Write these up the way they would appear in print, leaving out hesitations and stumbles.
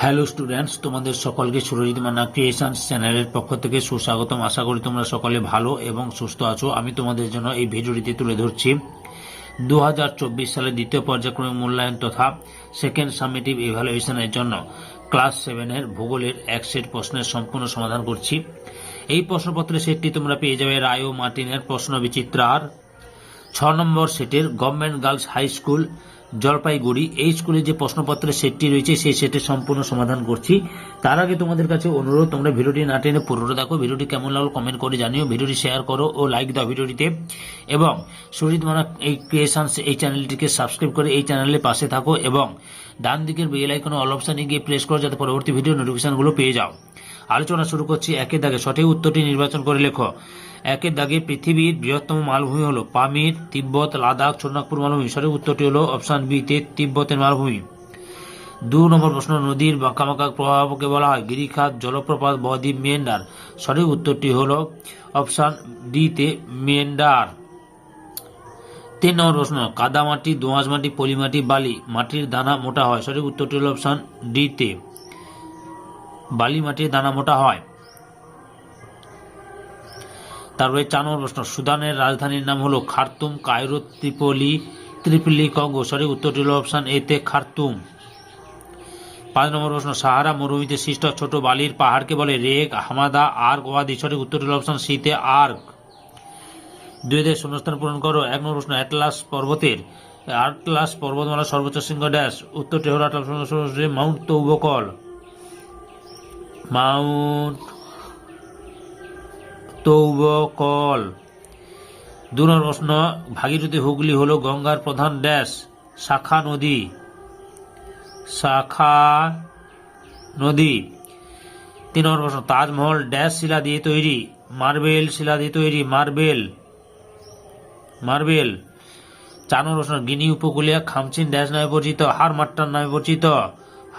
Hello students, তোমাদের সকলকে Surajit Manna creations চ্যানেলের পক্ষ থেকে সুস্বাগতম। আশা করি তোমরা সকলে ভালো এবং সুস্থ আছো। আমি তোমাদের জন্য এই ভিডিওটিতে তুলে ধরছি 2024 সালের দ্বিতীয় পর্যায়ক্রমিক মূল্যায়ন তথা সেকেন্ড সামেটিভ ইভ্যালুয়েশনের জন্য ক্লাস 7-এর ভূগোলের এক সেট প্রশ্নের সম্পূর্ণ সমাধান করছি। এই প্রশ্নপত্রের সেটটি তোমরা পেয়ে যাবে রায় ও মার্টিনের প্রশ্ন বিচিত্রার 6 নম্বর সেটের government girls high school Jalpaiguri. এই স্কুলে যে প্রশ্নপত্রের সেটটি রয়েছে সেই সেটের সম্পূর্ণ সমাধান করছি। তার আগে তোমাদের কাছে অনুরোধ, তোমরা ভিডিওটি না টেনে পুরোটা দেখো। ভিডিওটি কেমন লাগলো কমেন্ট করে জানিও। ভিডিওটি শেয়ার করো ও লাইক দাও ভিডিওটিতে, এবং সুরজিৎ মান্না এই ক্রিয়েশনস এই চ্যানেলটিকে সাবস্ক্রাইব করে এই চ্যানেলের পাশে থাকো এবং ডান দিকের বেল আইকনে অল অপশনে গিয়ে প্রেস করো যাতে পরবর্তী ভিডিও নোটিফিকেশনগুলো পেয়ে যাও। আলোচনা শুরু করছি। একের দাগে সঠিক উত্তরটি নির্বাচন করে লেখো। একের দাগে পৃথিবীর বৃহত্তম মালভূমি হলো পামির, তিব্বত, লাদাখ, ছোটনাগপুর মালভূমি। সঠিক উত্তরটি হলো অপশন বি তে তিব্বতের মালভূমি। 2 নম্বর প্রশ্ন, নদীর বাঁকাবাঁকা প্রবাহকে বলা হয় গিরিখাত, জলপ্রপাত, বদ্বীপ, মেন্ডার। সঠিক উত্তরটি হলো অপশন ডি তে মেন্ডার। 3 নম্বর প্রশ্ন, কাদামাটি, দোআঁশ মাটি, পলিমাটি, বালি মাটির দানা মোটা হয়। সঠিক উত্তরটি হলো অপশন ডি তে বালি মাটির দানা মোটা হয়। তারপরে 4 নম্বর প্রশ্ন, সুদানের রাজধানীর নাম হলো খার্তুম, কায়রো, ত্রিপলি, কঙ্গো। সঠিক উত্তরটি হল অপশন এ তে খার্তুম। 5 নম্বর প্রশ্ন, সাহারা মরুভূমিতে সৃষ্ট ছোট বালির পাহাড়কে বলে রেক, হামাদা, আর্ক, ওয়াদি। সঠিক উত্তরটি হল অপশন সি তে আর্ক। 2 তে শূন্যস্থান পূরণ করো। 1 নম্বর প্রশ্ন, আটলাস পর্বতমালার সর্বোচ্চ শৃঙ্গ ড্যাশ। উত্তরটি হল মাউন্ট তৌবকল। মাউন্ট তৌবকল। 2 নম্বর প্রশ্ন, ভাগীরথী হুগলি হলো গঙ্গার প্রধান ড্যাশ শাখা নদী। 3 নম্বর প্রশ্ন, তাজমহল ড্যাশ শিলা দিয়ে তৈরি। মার্বেল শিলা দিয়ে তৈরি। মার্বেল। 4 নম্বর প্রশ্ন, গিনি উপকূলীয় খামচিন ড্যাশ নামে পরিচিত। হারমাট্টান নামে পরিচিত।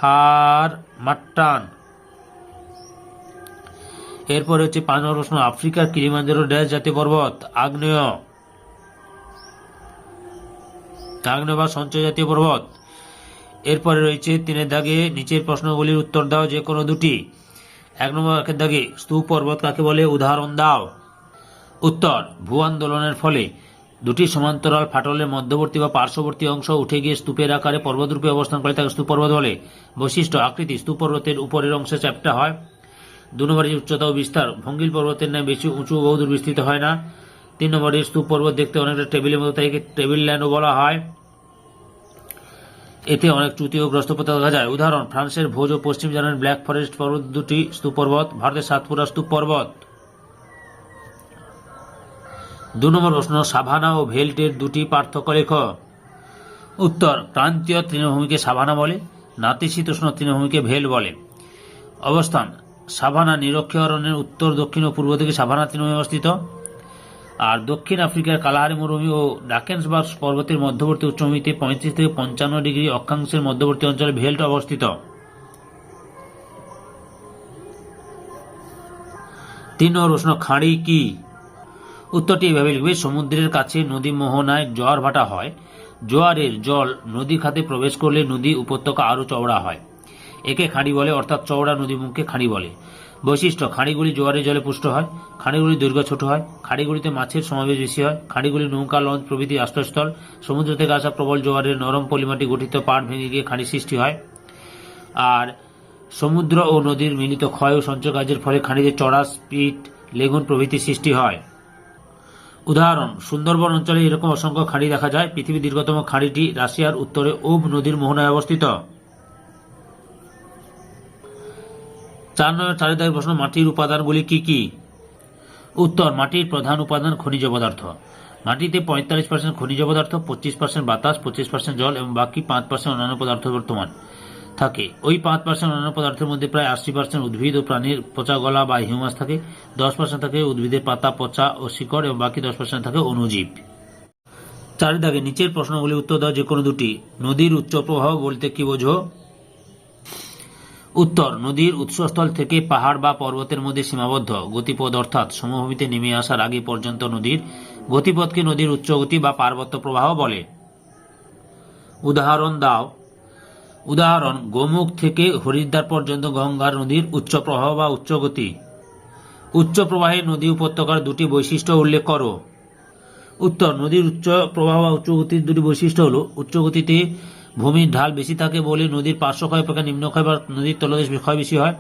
হারমাট্টান। এরপরে হচ্ছে 5 নম্বর প্রশ্ন, আফ্রিকার কিলিমাঞ্জারো ড্যাশ জাতীয় পর্বত। আগ্নেয় বা সঞ্চয় জাতীয় পর্বত। এরপরে রয়েছে 3 দাগে নিচের প্রশ্নগুলির উত্তর দাও যে কোনো দুটি। 1 নম্বর দাগে স্তূপ পর্বত কাকে বলে, উদাহরণ দাও। উত্তর, ভূ আন্দোলনের ফলে দুটি সমান্তরাল ফাটলের মধ্যবর্তী বা পার্শ্ববর্তী অংশ উঠে গিয়ে স্তূপের আকারে পর্বতরূপে অবস্থান করে তাকে স্তূপ পর্বত বলে। বৈশিষ্ট্য, আকৃতি, স্তূপ পর্বতের উপরের অংশে চ্যাপ্টা হয়। 2 নম্বরের উচ্চতা ও বিস্তার, ভঙ্গিল পর্বতের ন্যায় বেশি উঁচু বহুদূর বিস্তৃত হয় না। 3 নম্বরের স্তূপ পর্বত দেখতে অনেকটা টেবিলের মতো, তাই টেবিল ল্যান্ডও বলা হয়। এতে অনেক চ্যুতি ও গ্রস্তপথ দেখা যায়। উদাহরণ, ফ্রান্সের ভোজ ও পশ্চিম জার্মানির ব্ল্যাক ফরেস্ট পর্বত দুটি স্তূপ পর্বত। ভারতের সাতপুরা স্তূপ পর্বত। 2 নম্বর প্রশ্ন, সাভানা ও ভেল্টের দুটি পার্থক্য লেখ। উত্তর, ক্রান্তীয় তৃণভূমিকে সাভানা বলে, নাতিশীতোষ্ণ তৃণভূমিকে ভেল বলে। অবস্থান, সাভানা নিরক্ষীয় অরণ্যের উত্তর, দক্ষিণ ও পূর্ব দিকে সাভানা তৃণভূমি অবস্থিত। আর দক্ষিণ আফ্রিকার কালাহারি মরুভূমি ও ডাকেন্সবার্গ পর্বতের মধ্যবর্তী উচ্চভূমিতে 35 থেকে 55 ডিগ্রি অক্ষাংশের মধ্যবর্তী অঞ্চলে ভেল্ট অবস্থিত। 3 নম্বর প্রশ্ন, খাঁড়ি কি? উত্তরটি এভাবে লিখবে, সমুদ্রের কাছে নদী মোহনায় জোয়ার ভাটা হয়। জোয়ারের জল নদী খাতে প্রবেশ করলে নদী উপত্যকা আরো চওড়া হয়। একে খাঁড়ি বলে, অর্থাৎ চওড়া নদীমুখকে খাঁড়ি বলে। বৈশিষ্ট্য, খাঁড়িগুলি জোয়ারের জলে পুষ্ট হয়। খাঁড়িগুলির দৈর্ঘ্য ছোট হয়। খাঁড়িগুলিতে মাছের সমাবেশ বেশি হয়। খাঁড়িগুলি নৌকা, লঞ্চ প্রভৃতি আশ্রয়স্থল। সমুদ্র থেকে আসা প্রবল জোয়ারের নরম পলিমাটি গঠিত পাড় ভেঙে গিয়ে খাঁড়ি সৃষ্টি হয়। আর সমুদ্র ও নদীর মিলিত ক্ষয় ও সঞ্চয় কাজের ফলে খাঁড়িতে চড়া, স্পিট, লেগুন প্রভৃতি সৃষ্টি হয়। উদাহরণ, সুন্দরবন অঞ্চলে এরকম অসংখ্য খাঁড়ি দেখা যায়। পৃথিবীর দীর্ঘতম খাঁড়িটি রাশিয়ার উত্তরে ওব নদীর মোহনায় অবস্থিত। 4 নম্বর প্রশ্ন, মাটির উপাদানগুলি কি কি? উত্তর, মাটির প্রধান উপাদান খনিজ পদার্থ। মাটিতে 45% খনিজ পদার্থ, 25% বাতাস, 25% জল এবং বাকি 5% অন্যান্য পদার্থ বর্তমান থাকে। ওই 5% অন্যান্য পদার্থের মধ্যে প্রায় 80% উদ্ভিদ ও প্রাণীর পচা গলা বা হিউমাস থাকে। 10% থাকে উদ্ভিদের পাতা, পচা ও শিকড় এবং বাকি 10% থাকে অণুজীব। 4 দাগে নিচের প্রশ্নগুলি উত্তর দাও যে কোনো দুটি। নদীর উচ্চ প্রবাহ বলতে কি বোঝো? উত্তর, নদীর উৎসস্থল থেকে পাহাড় বা পর্বতের মধ্যে সীমাবদ্ধ গতিপথ, অর্থাৎ সমভূমিতে নেমে আসার আগে পর্যন্ত নদীর গতিপথকে নদীর উচ্চগতি বা পার্বত্য প্রবাহ বলে। উদাহরণ দাও। উদাহরণ, গোমুখ থেকে হরিদ্বার পর্যন্ত গঙ্গা নদীর উচ্চ প্রবাহ বা উচ্চ গতি। উচ্চ প্রবাহের নদী উপত্যকার দুটি বৈশিষ্ট্য উল্লেখ করো। উত্তর, নদীর উচ্চ প্রবাহ বা উচ্চ গতির দুটি বৈশিষ্ট্য হল, উচ্চ গতিতে ভূমির ঢাল বেশি থাকে বলে নদীর পার্শ্বক্ষয় অপেক্ষা নিম্নক্ষয় বা নদীর তলদেশ ক্ষয় বেশি হয়।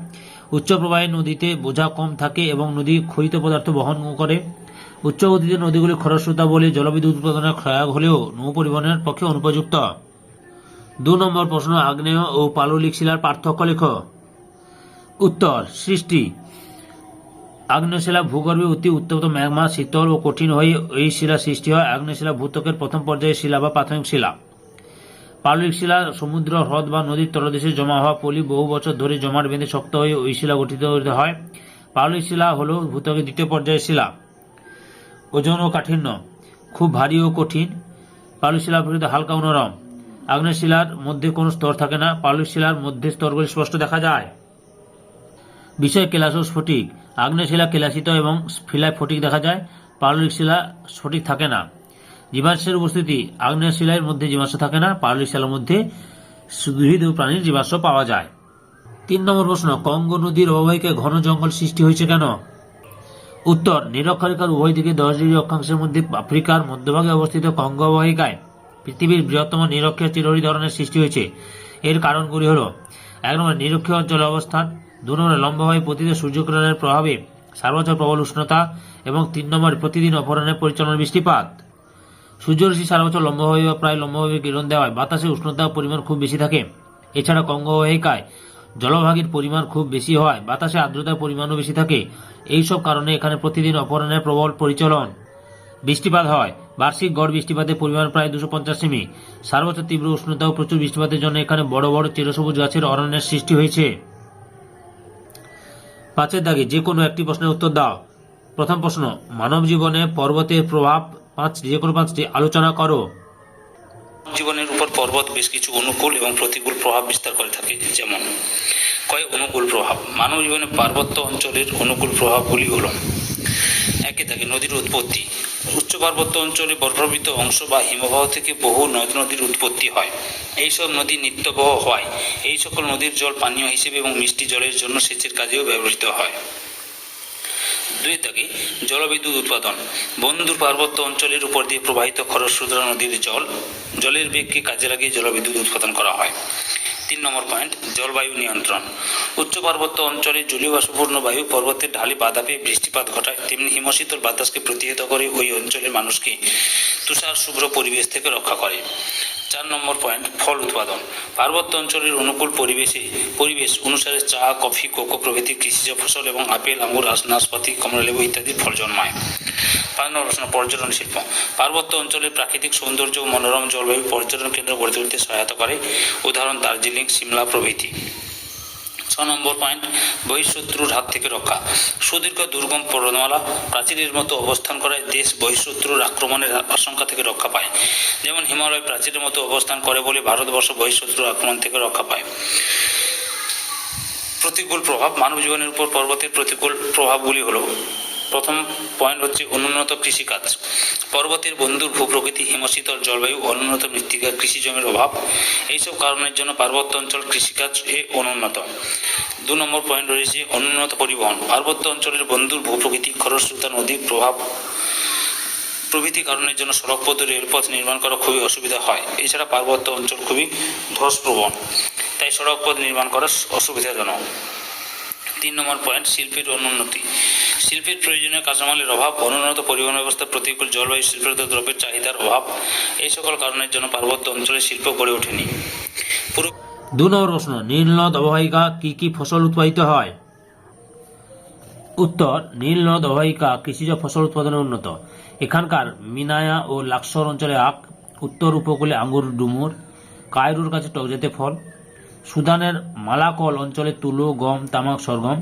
উচ্চ প্রবাহের নদীতে বোঝা কম থাকে এবং নদী ক্ষয়িত পদার্থ বহন করে। উচ্চ গতিতে নদীগুলি খরস্রোতা বলে জলবিদ্যুৎ উৎপাদনের সহায়ক হলেও নৌ পরিবহনের পক্ষে অনুপযুক্ত। 2 নম্বর প্রশ্ন, আগ্নেয় ও পাললিক শিলার পার্থক্য লেখো। উত্তর, সৃষ্টি। আগ্নেয় শিলা ভূগর্ভে অতি উত্তপ্ত ম্যাগমা শীতল ও কঠিন হয়ে এই শিলা সৃষ্টি হয়। আগ্নেয় শিলা ভূত্বকের প্রথম পর্যায়ের শিলা বা প্রাথমিক শিলা। পাললিক শিলা সমুদ্র, হ্রদ বা নদীর তলদেশে জমা হওয়া পলি বহু বছর ধরে জমাট বেঁধে শক্ত হয়ে ওই শিলা গঠিত হয়। পাললিক শিলা হল ভূত্বকের দ্বিতীয় পর্যায়ের শিলা। ওজন ও কাঠিন্য, খুব ভারী ও কঠিন। পাললিক শিলা অপেক্ষা হালকা ও নরম। আগ্নেয় শিলার মধ্যে কোনো স্তর থাকে না। পাললিক শিলার মধ্যে স্তরগুলি স্পষ্ট দেখা যায়। বিষয়, কেলাস ও স্ফটিক। আগ্নেয় শিলা কেলাসিত এবং ফিলায় ফটিক দেখা যায়। পাললিক শিলা স্ফটিক থাকে না। জীবাশ্মের উপস্থিতি, আগ্নেয় শিলার মধ্যে জীবাশ্ম থাকে না। পাললিক শিলার মধ্যে উদ্ভিদ ও প্রাণীর জীবাশ্ম পাওয়া যায়। 3 নম্বর প্রশ্ন, কঙ্গো নদীর অববাহিকায় ঘন জঙ্গল সৃষ্টি হয়েছে কেন? উত্তর, নিরক্ষরেখার উভয় দিকে 10 ডিগ্রি অক্ষাংশের মধ্যে আফ্রিকার মধ্যভাগে অবস্থিত কঙ্গো অববাহিকায় পৃথিবীর বৃহত্তম নিরক্ষীয় চিরহরিৎ অরণ্যের সৃষ্টি হয়েছে। এর কারণগুলি হল: 1 নম্বর, নিরক্ষীয় অঞ্চলে অবস্থান। 2 নম্বর, লম্বভাবে পতিত সূর্যকিরণের প্রভাবে সারা বছর প্রবল উষ্ণতা। এবং 3 নম্বর, প্রতিদিন অপরাহ্নে পরিচালনা বৃষ্টিপাত। সূর্যরশ্মি সারা বছর লম্বভাবে বা প্রায় লম্বভাবে কিরণ দেওয়ায় বাতাসে উষ্ণতার পরিমাণ খুব বেশি থাকে। এছাড়া কঙ্গো অববাহিকায় জলভাগের পরিমাণ খুব বেশি হয়, বাতাসে আর্দ্রতার পরিমাণও বেশি থাকে। এইসব কারণে এখানে প্রতিদিন অপরাহ্নে প্রবল পরিচলন বৃষ্টিপাত হয়। বার্ষিক গড় বৃষ্টিপাতের পরিমাণ প্রায় 250 সেমি। সারা বছর তীব্র উষ্ণতা ও প্রচুর বৃষ্টিপাতের জন্য এখানে বড় বড় চিরসবুজ গাছের অরণ্যের সৃষ্টি হয়েছে। 5 দাগে যে কোনো একটি প্রশ্নের উত্তর দাও। প্রথম প্রশ্ন, মানব জীবনে পর্বতের প্রভাব যে কোনো 5টি আলোচনা করো। জীবনের উপর পর্বত বেশ কিছু অনুকূল এবং প্রতিকূল প্রভাব বিস্তার করে থাকে। যেমন, কয়েক অনুকূল প্রভাব। মানব জীবনে পার্বত্য অঞ্চলের অনুকূল প্রভাবগুলি হল: 1 দাগে নদীর উৎপত্তি। উচ্চ পার্বত্য অঞ্চলে বরফাবৃত অংশ বা হিমবাহ থেকে বহু নদ নদীর উৎপত্তি হয়। এইসব নদী নিত্যবহ হওয়ায় এই সকল নদীর জল পানীয় হিসেবে এবং মিষ্টি জলের জন্য সেচের কাজেও ব্যবহৃত হয়। 2 দাগে জলবিদ্যুৎ উৎপাদন। বন্ধুর পার্বত্য অঞ্চলের উপর দিয়ে প্রবাহিত খরস্রোতা নদীর জলের বেগকে কাজে লাগিয়ে জলবিদ্যুৎ উৎপাদন করা হয়। 3 নম্বর পয়েন্ট, জলবায়ু নিয়ন্ত্রণ। উচ্চ পার্বত্য অঞ্চলে জলীয় বাষ্পপূর্ণ বায়ু পর্বতের ঢালে বাধা পেয়ে বৃষ্টিপাত ঘটায়, তেমনি হিমশীতল বাতাসকে প্রতিহত করে ওই অঞ্চলের মানুষকে তুষার শুভ্র পরিবেশ থেকে রক্ষা করে। 4 নম্বর পয়েন্ট, ফল উৎপাদন। পার্বত্য অঞ্চলের অনুকূল পরিবেশ অনুসারে চা, কফি, কোকো প্রভৃতি কৃষিজ ফসল এবং আপেল, আঙুর, নাশপাতি, কমলালেবু ইত্যাদি ফল জন্মায়। 5 নম্বর প্রশ্ন, পর্যটন শিল্প। পার্বত্য অঞ্চলের প্রাকৃতিক সৌন্দর্য ও মনোরম জলবায়ু পর্যটন কেন্দ্র গড়ে তুলতে সহায়তা করে। উদাহরণ, দার্জিলিং, সিমলা প্রভৃতি। 6 নম্বর পয়েন্ট, বহিঃশত্রুর হাত থেকে রক্ষা। সুদীর্ঘ দুর্গম পর্বতমালা প্রাচীরের মতো অবস্থান করায় দেশ বহিঃশত্রুর আক্রমণের আশঙ্কা থেকে রক্ষা পায়। যেমন, হিমালয় প্রাচীরের মতো অবস্থান করে বলে ভারতবর্ষ বহিঃশত্রুর আক্রমণ থেকে রক্ষা পায়। প্রতিকূল প্রভাব। মানব জীবনের উপর পর্বতের প্রতিকূল প্রভাবগুলি হল: প্রথম পয়েন্ট হচ্ছে অনুন্নত কৃষিকাজ। পর্বতের বন্ধুর ভূপ্রকৃতি, হিমশীতল জলবায়ু, অনুন্নত মৃত্তিকা, কৃষি জমির অভাব, এইসব কারণের জন্য পার্বত্য অঞ্চল কৃষিকাজে অনুন্নত। 2 নম্বর পয়েন্ট রয়েছে অনুন্নত পরিবহন। পার্বত্য অঞ্চলের বন্ধুর ভূপ্রকৃতি, খরস্রোতা নদীর প্রভাব প্রভৃতি কারণের জন্য সড়কপথ ও রেলপথ নির্মাণ করা খুবই অসুবিধা হয়। এছাড়া পার্বত্য অঞ্চল খুবই ধসপ্রবণ, তাই সড়কপথ নির্মাণ করা অসুবিধাজনক। 3 নম্বর পয়েন্ট, শিল্পের অনুন্নতি। শিল্পের প্রয়োজনীয় কাঁচামালের অভাব, অনুন্নত পরিবহন ব্যবস্থা, প্রতিকূল জলবায়ু, শিল্পজাত দ্রব্যের চাহিদার অভাব, এই সকল কারণের জন্য পার্বত্য অঞ্চলে শিল্প গড়ে ওঠেনি। 2 নম্বর প্রশ্ন, নীলনদ অববাহিকা কি কি ফসল উৎপাদিত হয়? উত্তর, নীলনদ অববাহিকা কৃষিজ ফসল উৎপাদনে উন্নত। এখানকার মিনায়া ও লাক্সর অঞ্চলে আখ, উত্তর উপকূলে আঙ্গুর, ডুমুর, কায়রোর কাছে টকজাতীয় ফল, সুদানের মালাকল অঞ্চলে তুলো, গম, তামাক, সরগম,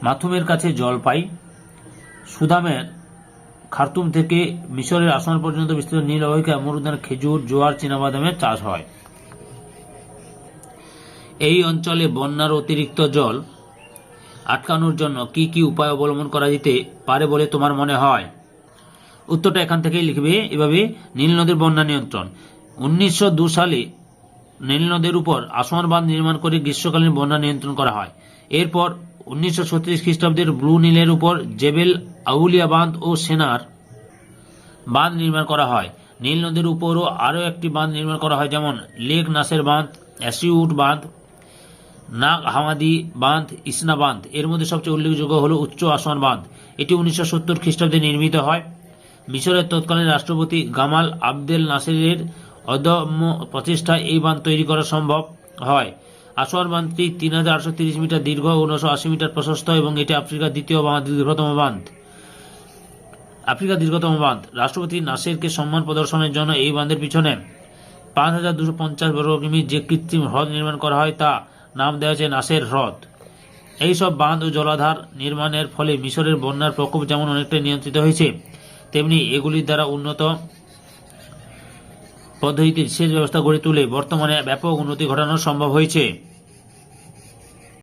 মাথুমের কাছে জলপাই, সুদামের খার্তুম থেকে মিশরের আসাম পর্যন্ত বিস্তৃত নীল অববাহিকায় অমরুদান, খেজুর, জোয়ার, চীনাবাদামের চাষ হয়। এই অঞ্চলে বন্যার অতিরিক্ত জল আটকানোর জন্য কি কি উপায় অবলম্বন করা যেতে পারে বলে তোমার মনে হয়? উত্তরটা এখান থেকেই লিখবে। এভাবে নীল নদীর বন্যা নিয়ন্ত্রণ। 1902 সালে নীল নদের উপর আসোয়ান বাঁধ নির্মাণ করে গ্রীষ্মকালীন বন্যা নিয়ন্ত্রণ করা হয়। এরপর 1936 খ্রিস্টাব্দের ব্লু নীলের উপর জেবেল আউলিয়া বাঁধ ও সেনার বাঁধ নির্মাণ করা হয়। নীল নদীর উপরও আরও একটি বাঁধ নির্মাণ করা হয়, যেমন লেক নাসের বাঁধ, অ্যাসিউট বাঁধ, নাগ হামাদি বাঁধ, ইসনা বাঁধ। এর মধ্যে সবচেয়ে উল্লেখযোগ্য হল উচ্চ আসোয়ান বাঁধ। এটি 1970 খ্রিস্টাব্দে নির্মিত হয়। মিশরের তৎকালীন রাষ্ট্রপতি গামাল আবদেল নাসেরের অদম্য প্রচেষ্টায় এই বাঁধ তৈরি করা সম্ভব হয়। আসোয়ান বাঁধটি 3830 মিটার দীর্ঘ ও 980 মিটার প্রশস্ত এবং এটি আফ্রিকার দ্বিতীয় দীর্ঘতম বাঁধ। রাষ্ট্রপতি নাসেরকে সম্মান প্রদর্শনের জন্য এই বাঁধের পিছনে 5250 বর্গ কিমি যে কৃত্রিম হ্রদ নির্মাণ করা হয় তা নাম দেওয়া হয়েছে নাসের হ্রদ। এইসব বাঁধ ও জলাধার নির্মাণের ফলে মিশরের বন্যার প্রকোপ যেমন অনেকটাই নিয়ন্ত্রিত হয়েছে, তেমনি এগুলির দ্বারা উন্নত পদ্ধতিতে সেচ ব্যবস্থা গড়ে তুলে বর্তমানে ব্যাপক উন্নতি ঘটানো সম্ভব হয়েছে।